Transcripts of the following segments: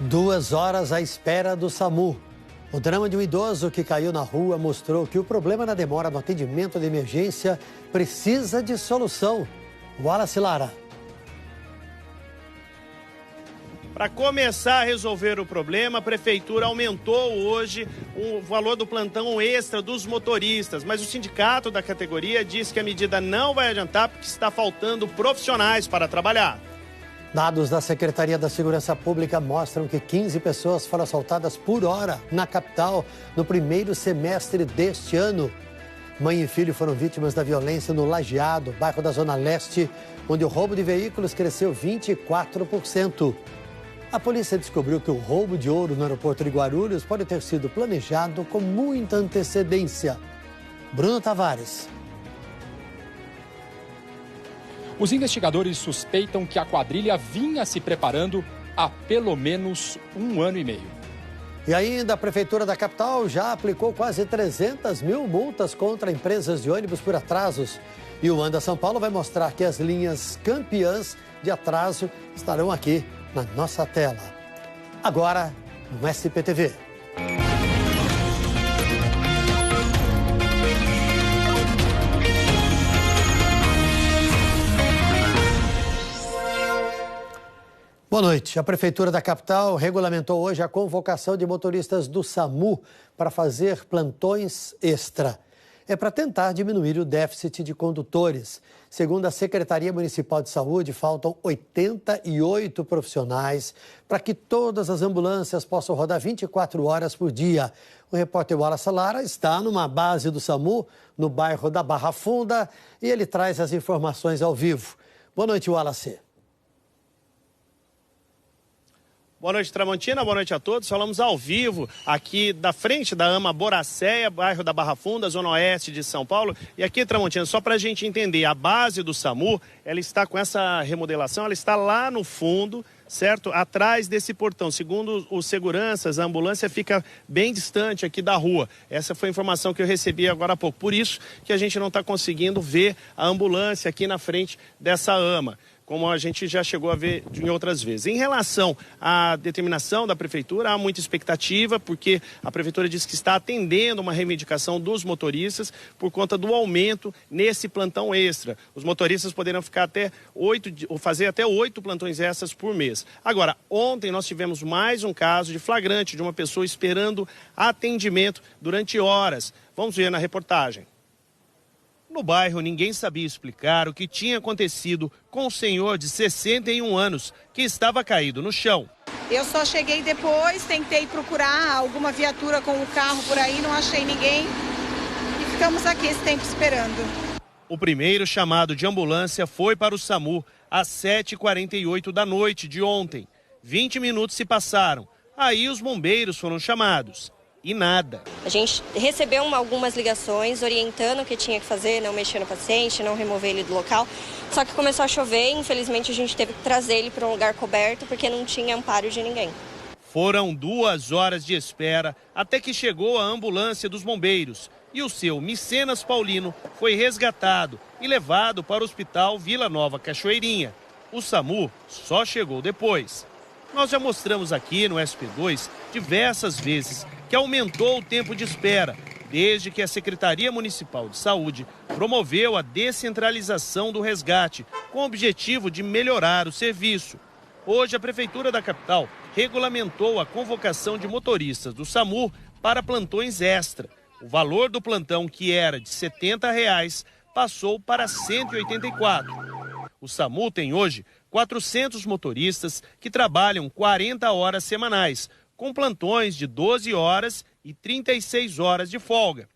2 horas à espera do SAMU. O drama de um idoso que caiu na rua mostrou que o problema na demora no atendimento de emergência precisa de solução. Wallace Lara. Para começar a resolver o problema, a Prefeitura aumentou hoje o valor do plantão extra dos motoristas, mas o sindicato da categoria diz que a medida não vai adiantar porque está faltando profissionais para trabalhar. Dados da Secretaria da Segurança Pública mostram que 15 pessoas foram assaltadas por hora na capital no primeiro semestre deste ano. Mãe e filho foram vítimas da violência no Lajeado, bairro da Zona Leste, onde o roubo de veículos cresceu 24%. A polícia descobriu que o roubo de ouro no aeroporto de Guarulhos pode ter sido planejado com muita antecedência. Bruno Tavares. Os investigadores suspeitam que a quadrilha vinha se preparando há pelo menos 1 ano e meio. E ainda a Prefeitura da capital já aplicou quase 300 mil multas contra empresas de ônibus por atrasos. E o Anda São Paulo vai mostrar que as linhas campeãs de atraso estarão aqui na nossa tela. Agora, no SPTV. Boa noite. A Prefeitura da capital regulamentou hoje a convocação de motoristas do SAMU para fazer plantões extra. É para tentar diminuir o déficit de condutores. Segundo a Secretaria Municipal de Saúde, faltam 88 profissionais para que todas as ambulâncias possam rodar 24 horas por dia. O repórter Wallace Lara está numa base do SAMU, no bairro da Barra Funda, e ele traz as informações ao vivo. Boa noite, Wallace. Boa noite, Tramontina. Boa noite a todos. Falamos ao vivo aqui da frente da AMA Boracéia, bairro da Barra Funda, zona oeste de São Paulo. E aqui, Tramontina, só para a gente entender, a base do SAMU, ela está com essa remodelação, ela está lá no fundo, certo? Atrás desse portão. Segundo os seguranças, a ambulância fica bem distante aqui da rua. Essa foi a informação que eu recebi agora há pouco. Por isso que a gente não está conseguindo ver a ambulância aqui na frente dessa AMA, como a gente já chegou a ver em outras vezes. Em relação à determinação da Prefeitura, há muita expectativa, porque a Prefeitura diz que está atendendo uma reivindicação dos motoristas por conta do aumento nesse plantão extra. Os motoristas poderão ficar fazer até 8 plantões extras por mês. Agora, ontem nós tivemos mais um caso de flagrante de uma pessoa esperando atendimento durante horas. Vamos ver na reportagem. No bairro, ninguém sabia explicar o que tinha acontecido com o senhor de 61 anos, que estava caído no chão. Eu só cheguei depois, tentei procurar alguma viatura com o carro por aí, não achei ninguém e ficamos aqui esse tempo esperando. O primeiro chamado de ambulância foi para o SAMU às 7h48 da noite de ontem. 20 minutos se passaram, aí os bombeiros foram chamados. E nada. A gente recebeu algumas ligações orientando o que tinha que fazer, não mexer no paciente, não remover ele do local. Só que começou a chover e infelizmente a gente teve que trazer ele para um lugar coberto porque não tinha amparo de ninguém. Foram 2 horas de espera até que chegou a ambulância dos bombeiros. E o seu Micenas Paulino foi resgatado e levado para o Hospital Vila Nova Cachoeirinha. O SAMU só chegou depois. Nós já mostramos aqui no SP2 diversas vezes que aumentou o tempo de espera, desde que a Secretaria Municipal de Saúde promoveu a descentralização do resgate, com o objetivo de melhorar o serviço. Hoje, a Prefeitura da capital regulamentou a convocação de motoristas do SAMU para plantões extra. O valor do plantão, que era de R$ 70, passou para R$ 184. O SAMU tem hoje 400 motoristas que trabalham 40 horas semanais, com plantões de 12 horas e 36 horas de folga.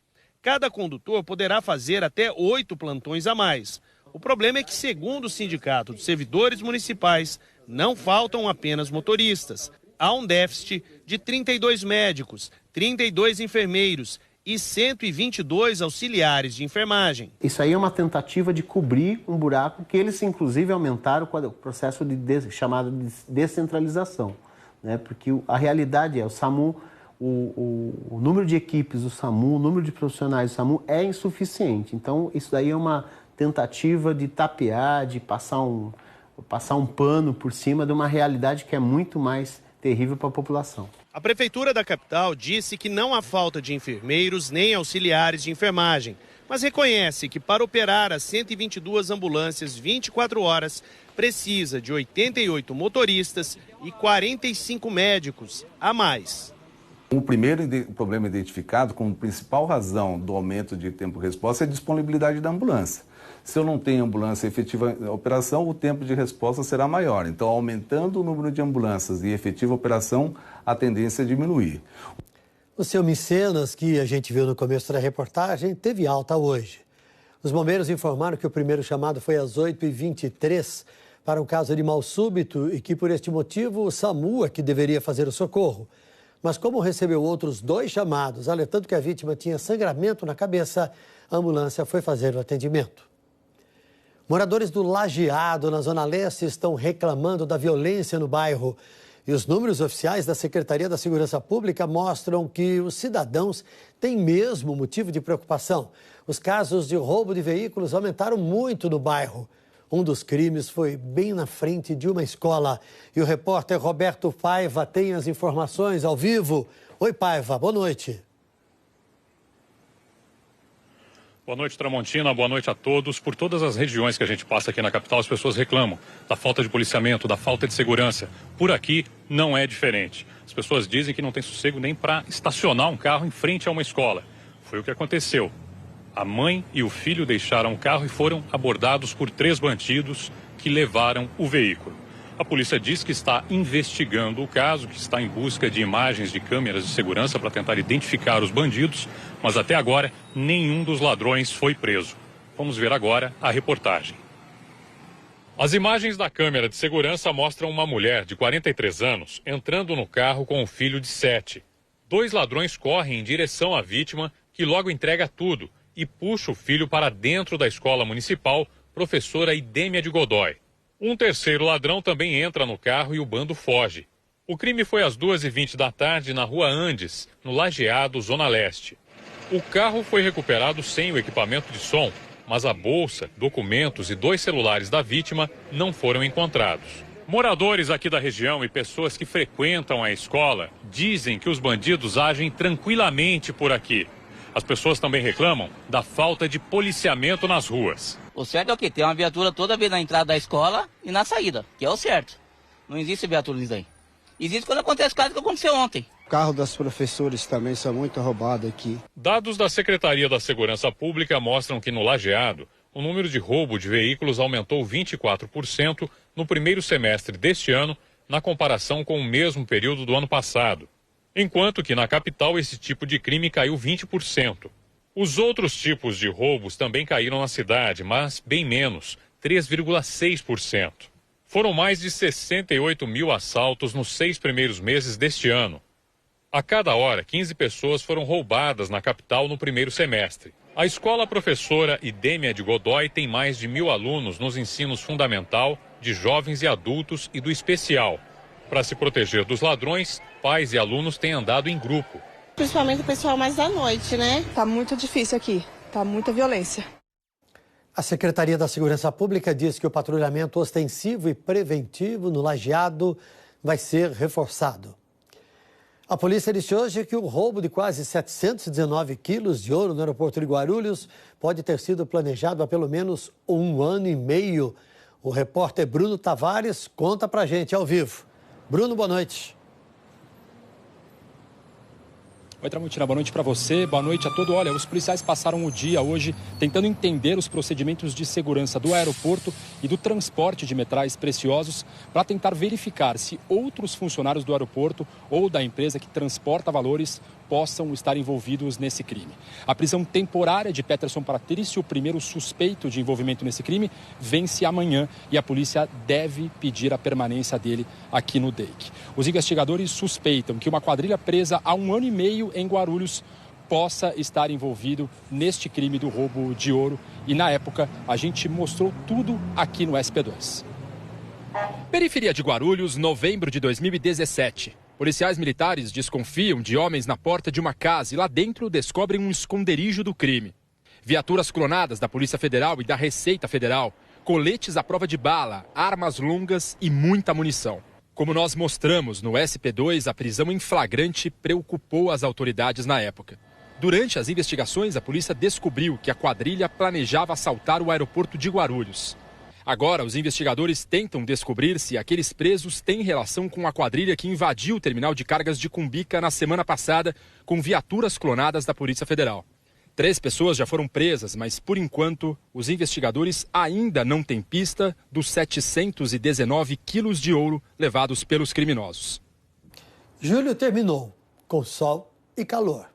Cada condutor poderá fazer até 8 plantões a mais. O problema é que, segundo o Sindicato dos Servidores Municipais, não faltam apenas motoristas. Há um déficit de 32 médicos, 32 enfermeiros e 122 auxiliares de enfermagem. Isso aí é uma tentativa de cobrir um buraco que eles, inclusive, aumentaram com o processo chamado de descentralização. Né? Porque a realidade é o SAMU, o número de equipes do SAMU, o número de profissionais do SAMU é insuficiente. Então, isso daí é uma tentativa de tapear, de passar um pano por cima de uma realidade que é muito mais terrível para a população. A Prefeitura da capital disse que não há falta de enfermeiros nem auxiliares de enfermagem, mas reconhece que para operar as 122 ambulâncias 24 horas, precisa de 88 motoristas e 45 médicos a mais. O primeiro problema identificado como principal razão do aumento de tempo de resposta é a disponibilidade da ambulância. Se eu não tenho ambulância efetiva em operação, o tempo de resposta será maior. Então, aumentando o número de ambulâncias e efetiva operação, a tendência é diminuir. O seu Micenas, que a gente viu no começo da reportagem, teve alta hoje. Os bombeiros informaram que o primeiro chamado foi às 8h23 para um caso de mal súbito e que, por este motivo, o SAMU é que deveria fazer o socorro. Mas como recebeu outros 2 chamados, alertando que a vítima tinha sangramento na cabeça, a ambulância foi fazer o atendimento. Moradores do Lajeado, na Zona Leste, estão reclamando da violência no bairro. E os números oficiais da Secretaria da Segurança Pública mostram que os cidadãos têm mesmo motivo de preocupação. Os casos de roubo de veículos aumentaram muito no bairro. Um dos crimes foi bem na frente de uma escola. E o repórter Roberto Paiva tem as informações ao vivo. Oi, Paiva, boa noite. Boa noite, Tramontina. Boa noite a todos. Por todas as regiões que a gente passa aqui na capital, as pessoas reclamam da falta de policiamento, da falta de segurança. Por aqui não é diferente. As pessoas dizem que não tem sossego nem para estacionar um carro em frente a uma escola. Foi o que aconteceu. A mãe e o filho deixaram o carro e foram abordados por 3 bandidos que levaram o veículo. A polícia diz que está investigando o caso, que está em busca de imagens de câmeras de segurança para tentar identificar os bandidos, mas até agora nenhum dos ladrões foi preso. Vamos ver agora a reportagem. As imagens da câmera de segurança mostram uma mulher de 43 anos entrando no carro com um filho de 7. 2 ladrões correm em direção à vítima, que logo entrega tudo e puxa o filho para dentro da escola municipal Professora Idêmia de Godoy. Um terceiro ladrão também entra no carro e o bando foge. O crime foi às 2h20 da tarde na Rua Andes, no Lajeado, Zona Leste. O carro foi recuperado sem o equipamento de som, mas a bolsa, documentos e 2 celulares da vítima não foram encontrados. Moradores aqui da região e pessoas que frequentam a escola dizem que os bandidos agem tranquilamente por aqui. As pessoas também reclamam da falta de policiamento nas ruas. O certo é o quê? Tem uma viatura toda vez na entrada da escola e na saída, que é o certo. Não existe viatura nisso aí. Existe quando acontece o caso que aconteceu ontem. O carro das professores também são muito roubados aqui. Dados da Secretaria da Segurança Pública mostram que no Lajeado, o número de roubo de veículos aumentou 24% no primeiro semestre deste ano, na comparação com o mesmo período do ano passado. Enquanto que na capital esse tipo de crime caiu 20%. Os outros tipos de roubos também caíram na cidade, mas bem menos, 3,6%. Foram mais de 68 mil assaltos nos 6 primeiros meses deste ano. A cada hora, 15 pessoas foram roubadas na capital no primeiro semestre. A escola Professora Idêmia de Godoy tem mais de 1.000 alunos nos ensinos fundamental, de jovens e adultos e do especial. Para se proteger dos ladrões, pais e alunos têm andado em grupo. Principalmente o pessoal mais da noite, né? Tá muito difícil aqui, tá muita violência. A Secretaria da Segurança Pública diz que o patrulhamento ostensivo e preventivo no Lajeado vai ser reforçado. A polícia disse hoje que o roubo de quase 719 quilos de ouro no aeroporto de Guarulhos pode ter sido planejado há pelo menos 1 ano e meio. O repórter Bruno Tavares conta pra gente ao vivo. Bruno, boa noite. Oi, Tramontina, boa noite para você, boa noite a todos. Olha, os policiais passaram o dia hoje tentando entender os procedimentos de segurança do aeroporto e do transporte de metais preciosos para tentar verificar se outros funcionários do aeroporto ou da empresa que transporta valores possam estar envolvidos nesse crime. A prisão temporária de Peterson Patrício, o primeiro suspeito de envolvimento nesse crime, vence amanhã e a polícia deve pedir a permanência dele aqui no DEIC. Os investigadores suspeitam que uma quadrilha presa há 1 ano e meio em Guarulhos possa estar envolvido neste crime do roubo de ouro. E na época a gente mostrou tudo aqui no SP2. Periferia de Guarulhos, novembro de 2017. Policiais militares desconfiam de homens na porta de uma casa e lá dentro descobrem um esconderijo do crime. Viaturas clonadas da Polícia Federal e da Receita Federal, coletes à prova de bala, armas longas e muita munição. Como nós mostramos no SP2, a prisão em flagrante preocupou as autoridades na época. Durante as investigações, a polícia descobriu que a quadrilha planejava assaltar o aeroporto de Guarulhos. Agora, os investigadores tentam descobrir se aqueles presos têm relação com a quadrilha que invadiu o terminal de cargas de Cumbica na semana passada com viaturas clonadas da Polícia Federal. 3 pessoas já foram presas, mas, por enquanto, os investigadores ainda não têm pista dos 719 quilos de ouro levados pelos criminosos. Julho terminou com sol e calor.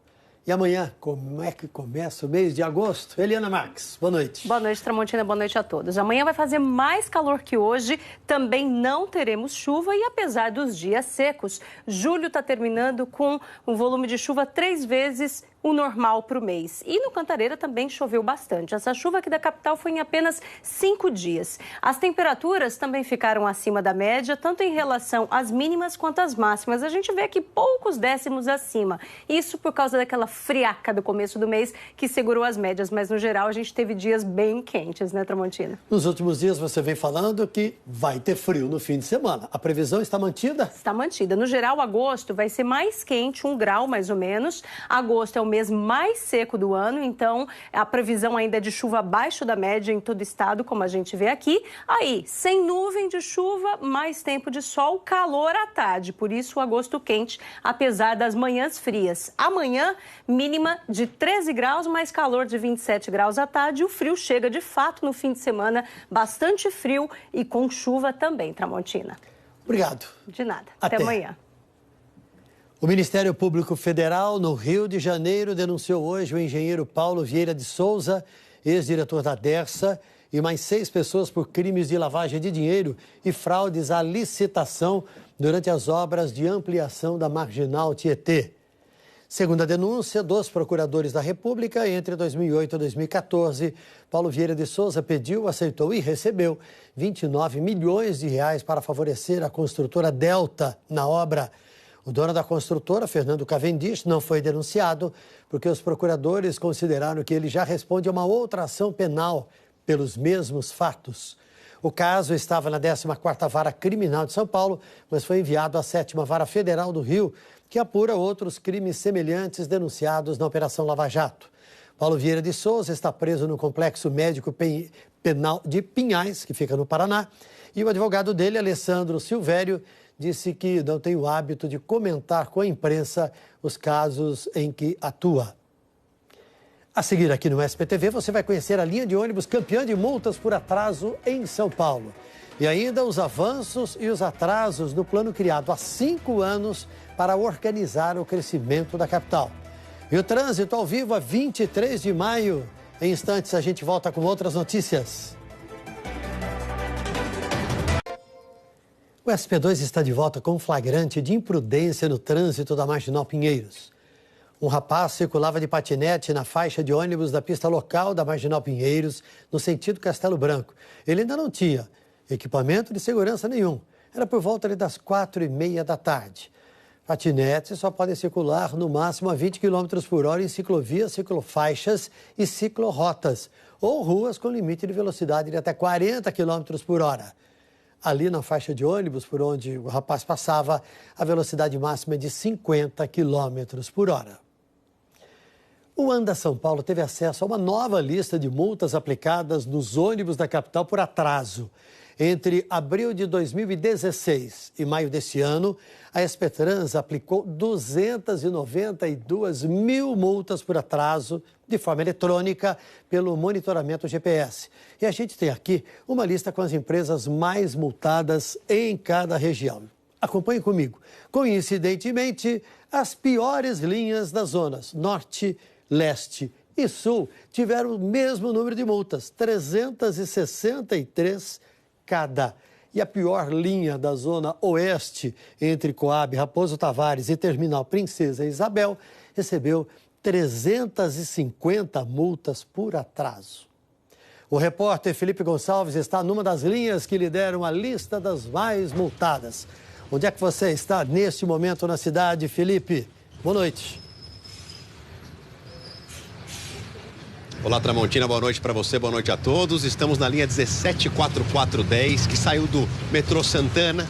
E amanhã, como é que começa o mês de agosto? Eliana Marques, boa noite. Boa noite, Tramontina, boa noite a todos. Amanhã vai fazer mais calor que hoje, também não teremos chuva e apesar dos dias secos, julho está terminando com um volume de chuva 3 vezes o normal para o mês. E no Cantareira também choveu bastante. Essa chuva aqui da capital foi em apenas 5 dias. As temperaturas também ficaram acima da média, tanto em relação às mínimas quanto às máximas. A gente vê aqui poucos décimos acima. Isso por causa daquela friaca do começo do mês que segurou as médias. Mas, no geral, a gente teve dias bem quentes, né, Tramontina? Nos últimos dias, você vem falando que vai ter frio no fim de semana. A previsão está mantida? Está mantida. No geral, agosto vai ser mais quente, 1 grau mais ou menos. Agosto é o mês mais seco do ano, então a previsão ainda é de chuva abaixo da média em todo o estado, como a gente vê aqui. Aí, sem nuvem de chuva, mais tempo de sol, calor à tarde. Por isso, o agosto quente, apesar das manhãs frias. Amanhã, mínima de 13 graus, mais calor de 27 graus à tarde. O frio chega de fato no fim de semana, bastante frio e com chuva também, Tramontina. Obrigado. De nada. Até amanhã. O Ministério Público Federal, no Rio de Janeiro, denunciou hoje o engenheiro Paulo Vieira de Souza, ex-diretor da Dersa, e mais 6 pessoas por crimes de lavagem de dinheiro e fraudes à licitação durante as obras de ampliação da Marginal Tietê. Segundo a denúncia dos procuradores da República, entre 2008 e 2014, Paulo Vieira de Souza pediu, aceitou e recebeu 29 milhões de reais para favorecer a construtora Delta na obra. O dono da construtora, Fernando Cavendish, não foi denunciado porque os procuradores consideraram que ele já responde a uma outra ação penal pelos mesmos fatos. O caso estava na 14ª Vara Criminal de São Paulo, mas foi enviado à 7ª Vara Federal do Rio, que apura outros crimes semelhantes denunciados na Operação Lava Jato. Paulo Vieira de Souza está preso no Complexo Médico Penal de Pinhais, que fica no Paraná, e o advogado dele, Alessandro Silvério, disse que não tem o hábito de comentar com a imprensa os casos em que atua. A seguir aqui no SPTV, você vai conhecer a linha de ônibus campeã de multas por atraso em São Paulo. E ainda os avanços e os atrasos no plano criado há 5 anos para organizar o crescimento da capital. E o trânsito ao vivo a 23 de maio. Em instantes a gente volta com outras notícias. O SP2 está de volta com um flagrante de imprudência no trânsito da Marginal Pinheiros. Um rapaz circulava de patinete na faixa de ônibus da pista local da Marginal Pinheiros, no sentido Castelo Branco. Ele ainda não tinha equipamento de segurança nenhum. Era por volta das 4h30 da tarde. Patinetes só podem circular no máximo a 20 km por hora em ciclovias, ciclofaixas e ciclorotas, ou ruas com limite de velocidade de até 40 km por hora. Ali na faixa de ônibus por onde o rapaz passava, a velocidade máxima é de 50 km por hora. O Anda São Paulo teve acesso a uma nova lista de multas aplicadas nos ônibus da capital por atraso. Entre abril de 2016 e maio deste ano, a SP-Trans aplicou 292 mil multas por atraso de forma eletrônica pelo monitoramento GPS. E a gente tem aqui uma lista com as empresas mais multadas em cada região. Acompanhe comigo. Coincidentemente, as piores linhas das zonas Norte, Leste e Sul tiveram o mesmo número de multas, 363 cada. E a pior linha da zona oeste, entre Coab, Raposo Tavares e Terminal Princesa Isabel, recebeu 350 multas por atraso. O repórter Felipe Gonçalves está numa das linhas que lideram a lista das mais multadas. Onde é que você está neste momento na cidade, Felipe? Boa noite. Olá, Tramontina, boa noite para você, boa noite a todos. Estamos na linha 174410, que saiu do metrô Santana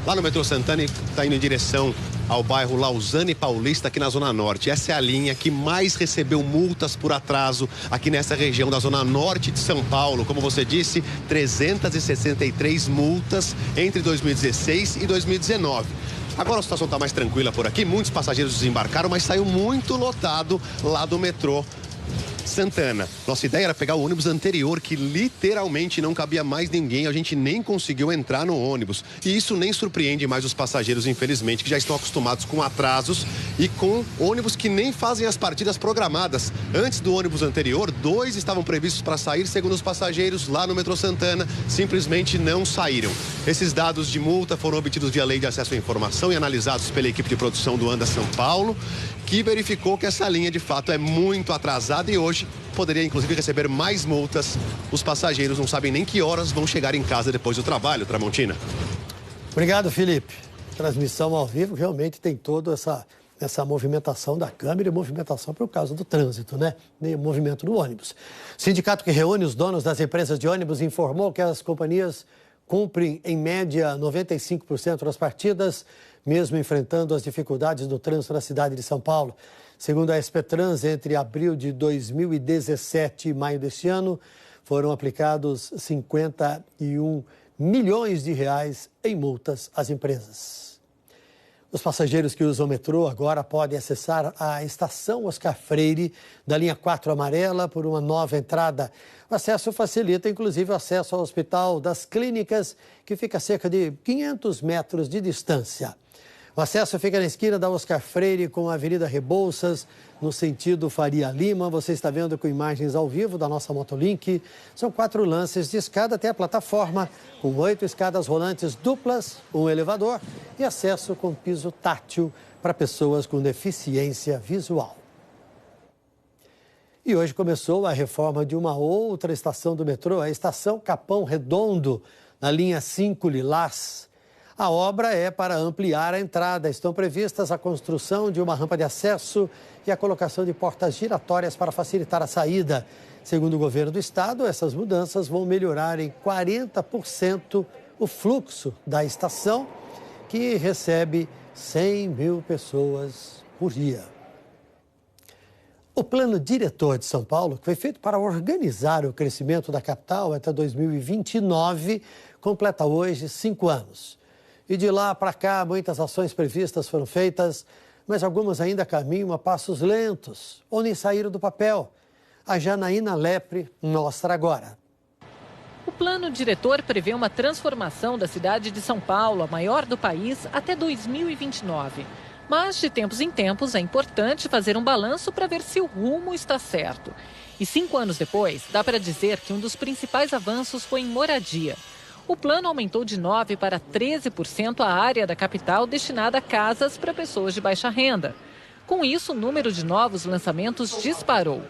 lá no metrô Santana e está indo em direção ao bairro Lausanne Paulista, aqui na Zona Norte. Essa é a linha que mais recebeu multas por atraso aqui nessa região da Zona Norte de São Paulo. Como você disse, 363 multas entre 2016 e 2019. Agora a situação está mais tranquila por aqui, muitos passageiros desembarcaram, mas saiu muito lotado lá do metrô Santana. Nossa ideia era pegar o ônibus anterior, que literalmente não cabia mais ninguém, a gente nem conseguiu entrar no ônibus. E isso nem surpreende mais os passageiros, infelizmente, que já estão acostumados com atrasos e com ônibus que nem fazem as partidas programadas. Antes do ônibus anterior, 2 estavam previstos para sair, segundo os passageiros, lá no metrô Santana, simplesmente não saíram. Esses dados de multa foram obtidos via Lei de Acesso à Informação e analisados pela equipe de produção do Anda São Paulo, que verificou que essa linha de fato é muito atrasada e hoje poderia inclusive receber mais multas. Os passageiros não sabem nem que horas vão chegar em casa depois do trabalho, Tramontina. Obrigado, Felipe. Transmissão ao vivo realmente tem toda essa movimentação da câmera e movimentação por causa do trânsito, né? E o movimento do ônibus. O sindicato que reúne os donos das empresas de ônibus informou que as companhias cumprem em média 95% das partidas, mesmo enfrentando as dificuldades do trânsito na cidade de São Paulo. Segundo a SP-Trans, entre abril de 2017 e maio deste ano, foram aplicados 51 milhões de reais em multas às empresas. Os passageiros que usam o metrô agora podem acessar a estação Oscar Freire, da linha 4 amarela, por uma nova entrada. O acesso facilita, inclusive, o acesso ao Hospital das Clínicas, que fica a cerca de 500 metros de distância. O acesso fica na esquina da Oscar Freire com a Avenida Rebouças, no sentido Faria Lima. Você está vendo com imagens ao vivo da nossa Motolink. São 4 lances de escada até a plataforma, com 8 escadas rolantes duplas, um elevador e acesso com piso tátil para pessoas com deficiência visual. E hoje começou a reforma de uma outra estação do metrô, a estação Capão Redondo, na linha 5 Lilás. A obra é para ampliar a entrada. Estão previstas a construção de uma rampa de acesso e a colocação de portas giratórias para facilitar a saída. Segundo o governo do estado, essas mudanças vão melhorar em 40% o fluxo da estação, que recebe 100 mil pessoas por dia. O plano diretor de São Paulo, que foi feito para organizar o crescimento da capital até 2029, completa hoje 5 anos. E de lá para cá, muitas ações previstas foram feitas, mas algumas ainda caminham a passos lentos ou nem saíram do papel. A Janaína Lepre mostra agora. O plano diretor prevê uma transformação da cidade de São Paulo, a maior do país, até 2029. Mas, de tempos em tempos, é importante fazer um balanço para ver se o rumo está certo. E 5 anos depois, dá para dizer que um dos principais avanços foi em moradia. O plano aumentou de 9% para 13% a área da capital destinada a casas para pessoas de baixa renda. Com isso, o número de novos lançamentos disparou.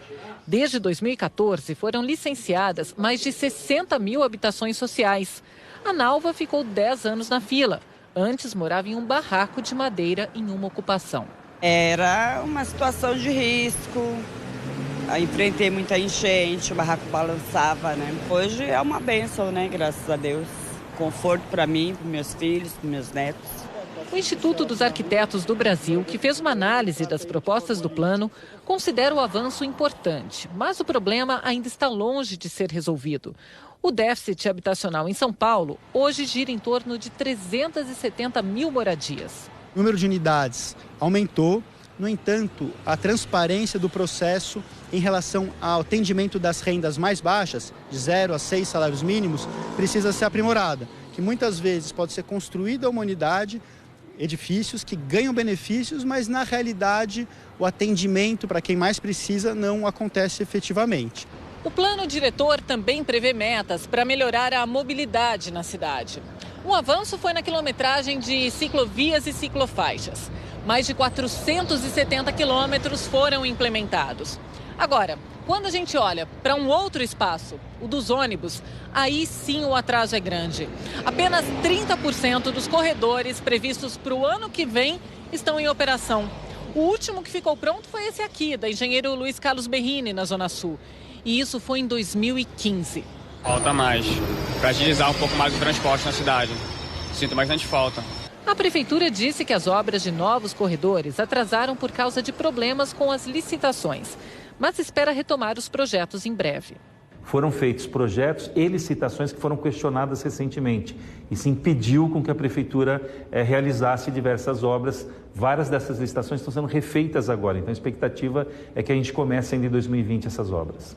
Desde 2014, foram licenciadas mais de 60 mil habitações sociais. A Nalva ficou 10 anos na fila. Antes, morava em um barraco de madeira em uma ocupação. Era uma situação de risco. Enfrentei muita enchente, o barraco balançava, né? Hoje é uma bênção, né? Graças a Deus. Conforto para mim, para meus filhos, para meus netos. O Instituto dos Arquitetos do Brasil, que fez uma análise das propostas do plano, considera o avanço importante, mas o problema ainda está longe de ser resolvido. O déficit habitacional em São Paulo hoje gira em torno de 370 mil moradias. O número de unidades aumentou. No entanto, a transparência do processo em relação ao atendimento das rendas mais baixas, de 0 a 6 salários mínimos, precisa ser aprimorada, que muitas vezes pode ser construída uma unidade, edifícios que ganham benefícios, mas na realidade o atendimento para quem mais precisa não acontece efetivamente. O plano diretor também prevê metas para melhorar a mobilidade na cidade. Um avanço foi na quilometragem de ciclovias e ciclofaixas. Mais de 470 quilômetros foram implementados. Agora, quando a gente olha para um outro espaço, o dos ônibus, aí sim o atraso é grande. Apenas 30% dos corredores previstos para o ano que vem estão em operação. O último que ficou pronto foi esse aqui, da engenheiro Luiz Carlos Berrini, na Zona Sul. E isso foi em 2015. Falta mais, para agilizar um pouco mais o transporte na cidade. Sinto bastante falta. A prefeitura disse que as obras de novos corredores atrasaram por causa de problemas com as licitações, mas espera retomar os projetos em breve. Foram feitos projetos e licitações que foram questionadas recentemente. Isso impediu com que a prefeitura realizasse diversas obras. Várias dessas licitações estão sendo refeitas agora. Então a expectativa é que a gente comece ainda em 2020 essas obras.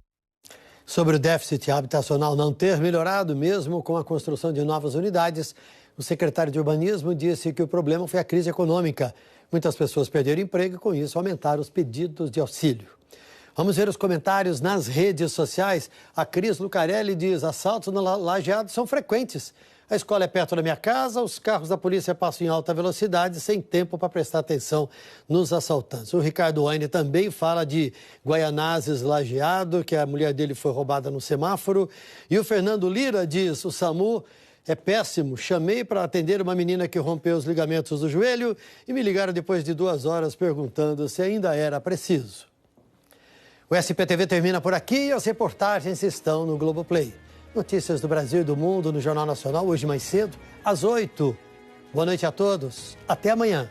Sobre o déficit habitacional não ter melhorado, mesmo com a construção de novas unidades, o secretário de Urbanismo disse que o problema foi a crise econômica. Muitas pessoas perderam emprego e, com isso, aumentaram os pedidos de auxílio. Vamos ver os comentários nas redes sociais. A Cris Lucarelli diz: assaltos no Lajeado são frequentes. A escola é perto da minha casa, os carros da polícia passam em alta velocidade, sem tempo para prestar atenção nos assaltantes. O Ricardo Waine também fala de Guaianazes, Lajeado, que a mulher dele foi roubada no semáforo. E o Fernando Lira diz: o SAMU é péssimo. Chamei para atender uma menina que rompeu os ligamentos do joelho e me ligaram depois de 2 horas perguntando se ainda era preciso. O SPTV termina por aqui e as reportagens estão no Globoplay. Notícias do Brasil e do mundo no Jornal Nacional, hoje mais cedo, às 8. Boa noite a todos. Até amanhã.